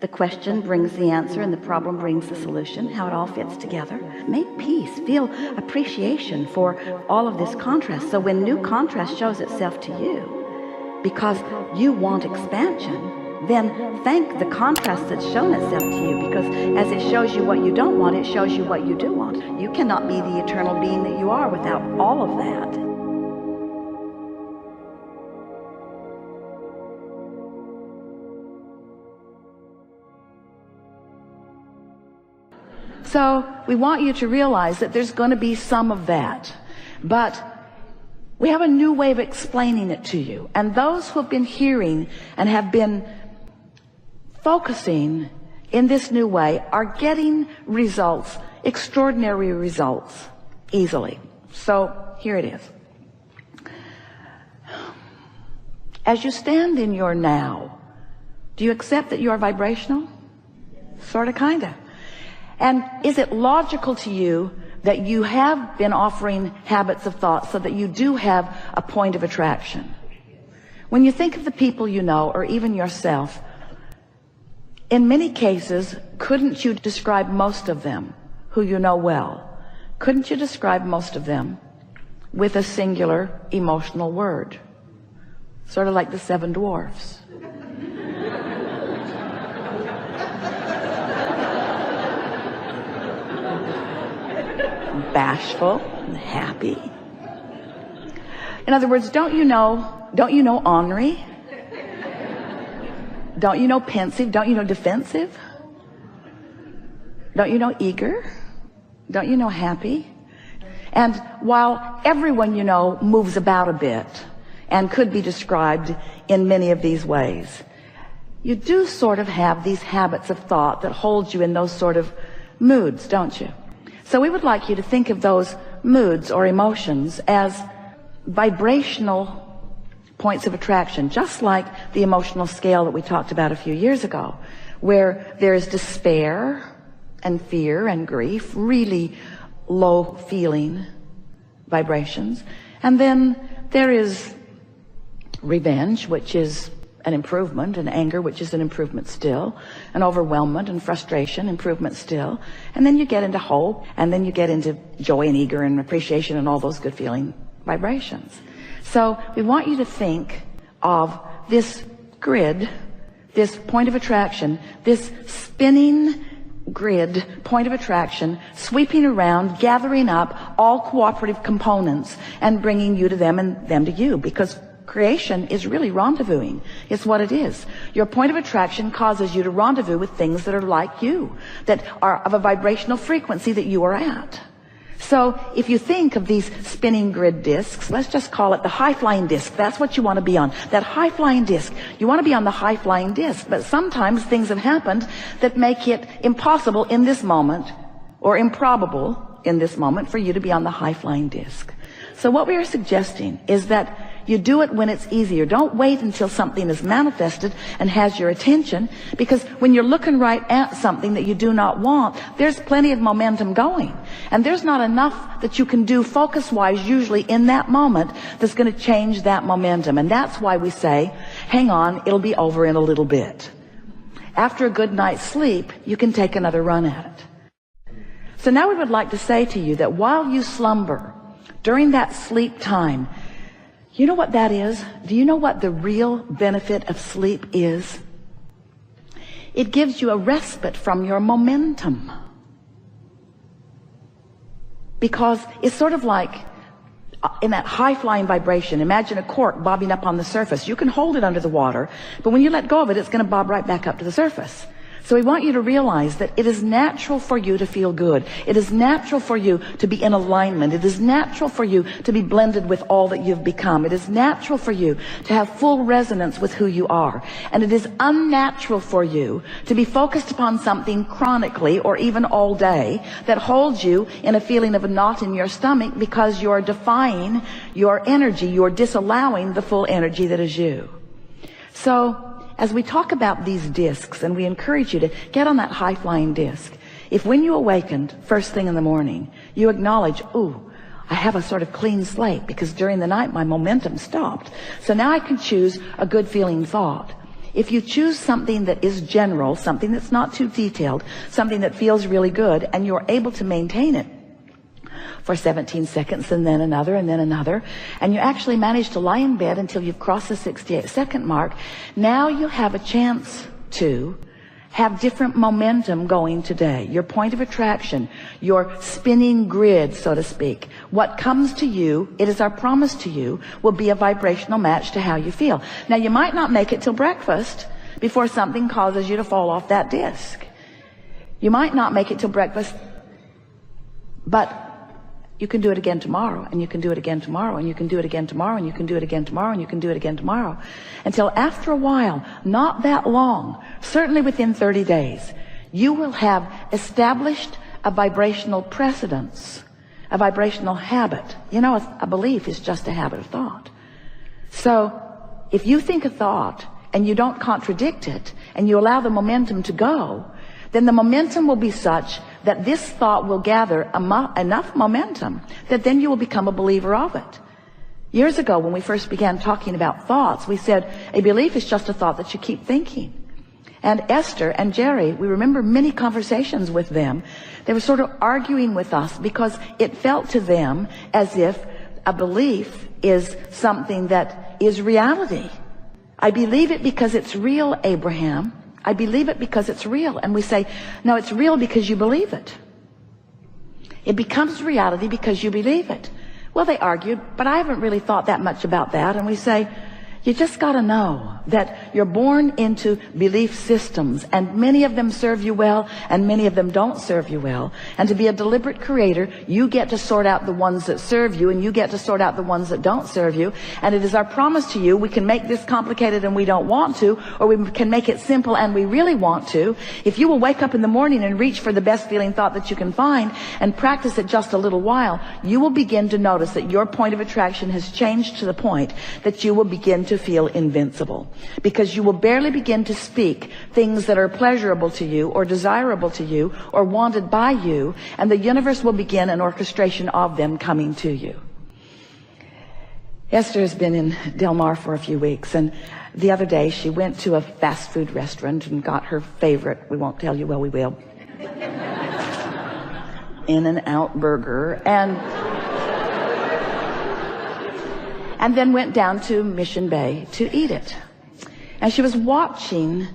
The question brings the answer and the problem brings the solution, how it all fits together. Make peace, feel appreciation for all of this contrast. So when new contrast shows itself to you because you want expansion, then thank the contrast that's shown itself to you, because as it shows you what you don't want, it shows you what you do want. You cannot be the eternal being that you are without all of that. So we want you to realize that there's going to be some of that, but we have a new way of explaining it to you. And those who have been hearing and have been focusing in this new way are getting results, extraordinary results, easily. So here it is. As you stand in your now, do you accept that you are vibrational? Sort of, kind of. And is it logical to you that you have been offering habits of thought so that you do have a point of attraction? When you think of the people you know, or even yourself, in many cases, couldn't you describe most of them who you know well? Couldn't you describe most of them with a singular emotional word? Sort of like the 7 dwarfs. Bashful and happy. In other words, don't you know ornery? Don't you know pensive? Don't you know defensive? Don't you know eager? Don't you know happy? And while everyone you know moves about a bit and could be described in many of these ways, you do sort of have these habits of thought that hold you in those sort of moods, don't you? So we would like you to think of those moods or emotions as vibrational points of attraction, just like the emotional scale that we talked about a few years ago, where there is despair and fear and grief, really low feeling vibrations. And then there is revenge, which is an improvement, and anger, which is an improvement still, and overwhelmment and frustration, improvement still. And then you get into hope, and then you get into joy and eager and appreciation and all those good feeling vibrations. So we want you to think of this grid, this point of attraction, this spinning grid point of attraction, sweeping around, gathering up all cooperative components and bringing you to them and them to you, because creation is really rendezvousing. It's what it is. Your point of attraction causes you to rendezvous with things that are like you, that are of a vibrational frequency that you are at. So if you think of these spinning grid discs, let's just call it the high-flying disc. That's what you want to be on, that high-flying disc. You want to be on the high-flying disc, but sometimes things have happened that make it impossible in this moment, or improbable in this moment, for you to be on the high-flying disc. So what we are suggesting is that you do it when it's easier. Don't wait until something is manifested and has your attention, because when you're looking right at something that you do not want, there's plenty of momentum going. And there's not enough that you can do focus-wise usually in that moment that's going to change that momentum. And that's why we say, hang on, it'll be over in a little bit. After a good night's sleep, you can take another run at it. So now we would like to say to you that while you slumber, during that sleep time, you know what that is? Do you know what the real benefit of sleep is? It gives you a respite from your momentum. Because it's sort of like in that high-flying vibration. Imagine a cork bobbing up on the surface. You can hold it under the water, but when you let go of it, it's going to bob right back up to the surface. So we want you to realize that it is natural for you to feel good. It is natural for you to be in alignment. It is natural for you to be blended with all that you've become. It is natural for you to have full resonance with who you are. And it is unnatural for you to be focused upon something chronically or even all day that holds you in a feeling of a knot in your stomach, because you're defying your energy. You're disallowing the full energy that is you. So as we talk about these discs, and we encourage you to get on that high-flying disc, if when you awakened first thing in the morning, you acknowledge, ooh, I have a sort of clean slate, because during the night my momentum stopped. So now I can choose a good feeling thought. If you choose something that is general, something that's not too detailed, something that feels really good, and you're able to maintain it for 17 seconds and then another and then another, and you actually manage to lie in bed until you've crossed the 68-second mark, now you have a chance to have different momentum going today. Your point of attraction, your spinning grid, so to speak. What comes to you, it is our promise to you, will be a vibrational match to how you feel. Now, you might not make it till breakfast before something causes you to fall off that disc. You might not make it till breakfast, but you can do it again tomorrow, and you can do it again tomorrow, and you can do it again tomorrow, and you can do it again tomorrow, and you can do it again tomorrow. Until after a while, not that long, certainly within 30 days, you will have established a vibrational precedence, a vibrational habit. You know, a belief is just a habit of thought. So if you think a thought and you don't contradict it, and you allow the momentum to go, then the momentum will be such that this thought will gather enough momentum that then you will become a believer of it. Years ago, when we first began talking about thoughts, we said a belief is just a thought that you keep thinking. And Esther and Jerry, we remember many conversations with them. They were sort of arguing with us because it felt to them as if a belief is something that is reality. I believe it because it's real, Abraham. I believe it because it's real. And we say, no, it's real because you believe it. It becomes reality because you believe it. Well, they argued, but I haven't really thought that much about that. And we say, you just got to know that you're born into belief systems, and many of them serve you well and many of them don't serve you well. And to be a deliberate creator, you get to sort out the ones that serve you, and you get to sort out the ones that don't serve you. And it is our promise to you, we can make this complicated and we don't want to, or we can make it simple and we really want to. If you will wake up in the morning and reach for the best feeling thought that you can find and practice it just a little while, you will begin to notice that your point of attraction has changed to the point that you will begin to feel invincible, because you will barely begin to speak things that are pleasurable to you or desirable to you or wanted by you, and the universe will begin an orchestration of them coming to you. Esther has been in Del Mar for a few weeks, and the other day she went to a fast food restaurant and got her favorite, we won't tell you, well, we will, In-N-Out burger, and then went down to Mission Bay to eat it. And she was watching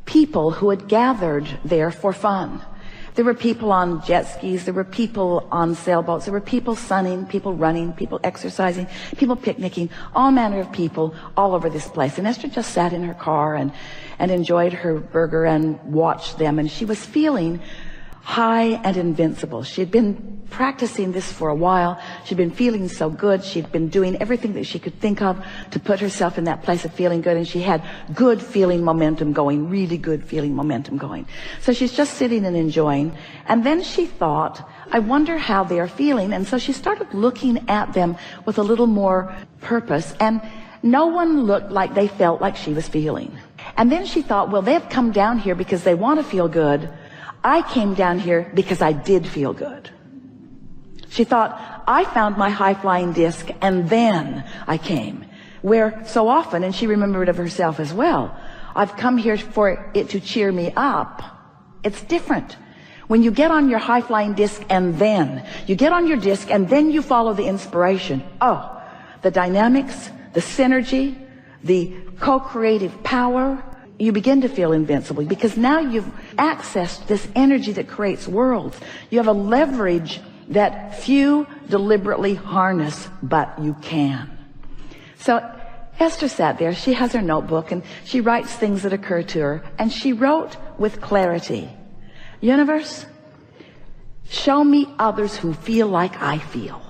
people who had gathered there for fun. There were people on jet skis, there were people on sailboats, there were people sunning, people running, people exercising, people picnicking, all manner of people all over this place. And Esther just sat in her car and enjoyed her burger and watched them, and she was feeling high and invincible. She had been practicing this for a while. She'd been feeling so good. She'd been doing everything that she could think of to put herself in that place of feeling good, and she had good feeling momentum going, really good feeling momentum going. So she's just sitting and enjoying, and then she thought, I wonder how they are feeling. And so she started looking at them with a little more purpose, and no one looked like they felt like she was feeling. And then she thought, well, they've come down here because they want to feel good. I came down here because I did feel good. She thought, I found my high-flying disc and then I came. Where so often, and she remembered of herself as well, I've come here for it to cheer me up. It's different. When you get on your high-flying disc and then, you get on your disc and then you follow the inspiration. Oh, the dynamics, the synergy, the co-creative power, you begin to feel invincible because now you've accessed this energy that creates worlds. You have a leverage that few deliberately harness, but you can. So Esther sat there. She has her notebook and she writes things that occur to her, and she wrote with clarity, universe, show me others who feel like I feel.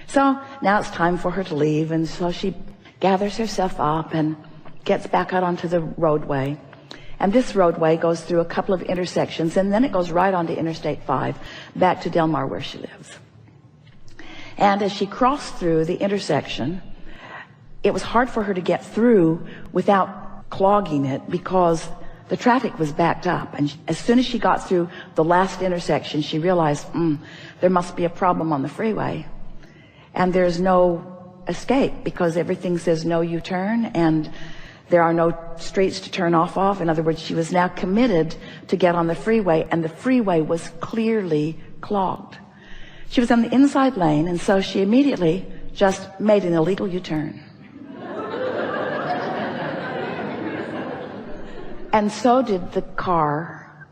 So now it's time for her to leave, and so she gathers herself up and gets back out onto the roadway. And this roadway goes through a couple of intersections, and then it goes right onto Interstate 5 back to Del Mar where she lives. And as she crossed through the intersection, it was hard for her to get through without clogging it because the traffic was backed up. And as soon as she got through the last intersection, she realized, there must be a problem on the freeway. And there's no escape because everything says no U-turn, and There are no streets to turn off of. In other words, she was now committed to get on the freeway, and the freeway was clearly clogged. She was on the inside lane, and so she immediately just made an illegal U-turn. And so did the car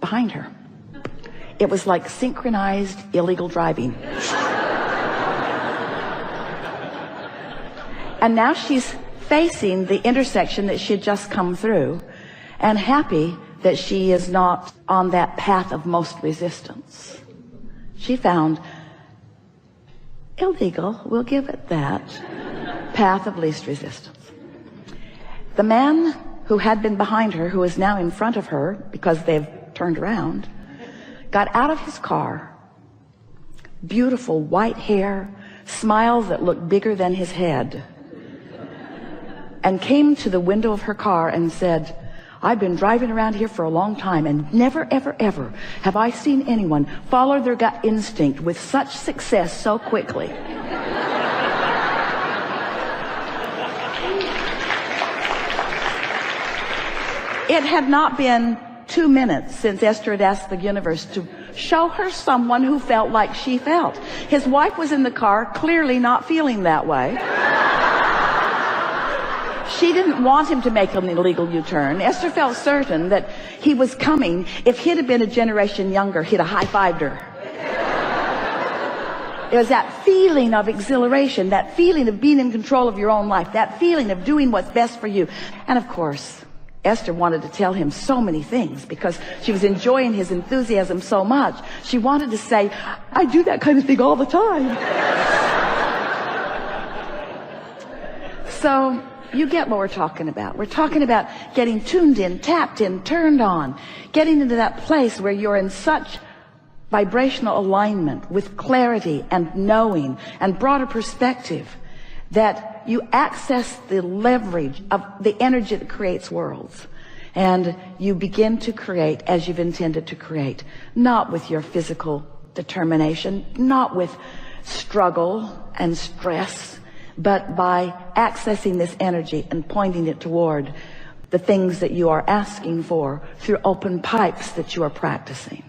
behind her. It was like synchronized illegal driving. And now she's facing the intersection that she had just come through, and happy that she is not on that path of most resistance. She found illegal, we'll give it that, path of least resistance. The man who had been behind her, who is now in front of her because they've turned around, got out of his car, beautiful white hair, smiles that looked bigger than his head, and came to the window of her car and said, I've been driving around here for a long time, and never, ever, ever have I seen anyone follow their gut instinct with such success so quickly. It had not been 2 minutes since Esther had asked the universe to show her someone who felt like she felt. His wife was in the car, clearly not feeling that way. She didn't want him to make an illegal U-turn. Esther felt certain that he was coming. If he'd have been a generation younger, he'd have high-fived her. It was that feeling of exhilaration, that feeling of being in control of your own life, that feeling of doing what's best for you. And of course, Esther wanted to tell him so many things because she was enjoying his enthusiasm so much. She wanted to say, I do that kind of thing all the time. So you get what we're talking about. We're talking about getting tuned in, tapped in, turned on, getting into that place where you're in such vibrational alignment with clarity and knowing and broader perspective that you access the leverage of the energy that creates worlds. And you begin to create as you've intended to create, not with your physical determination, not with struggle and stress, but by accessing this energy and pointing it toward the things that you are asking for through open pipes that you are practicing.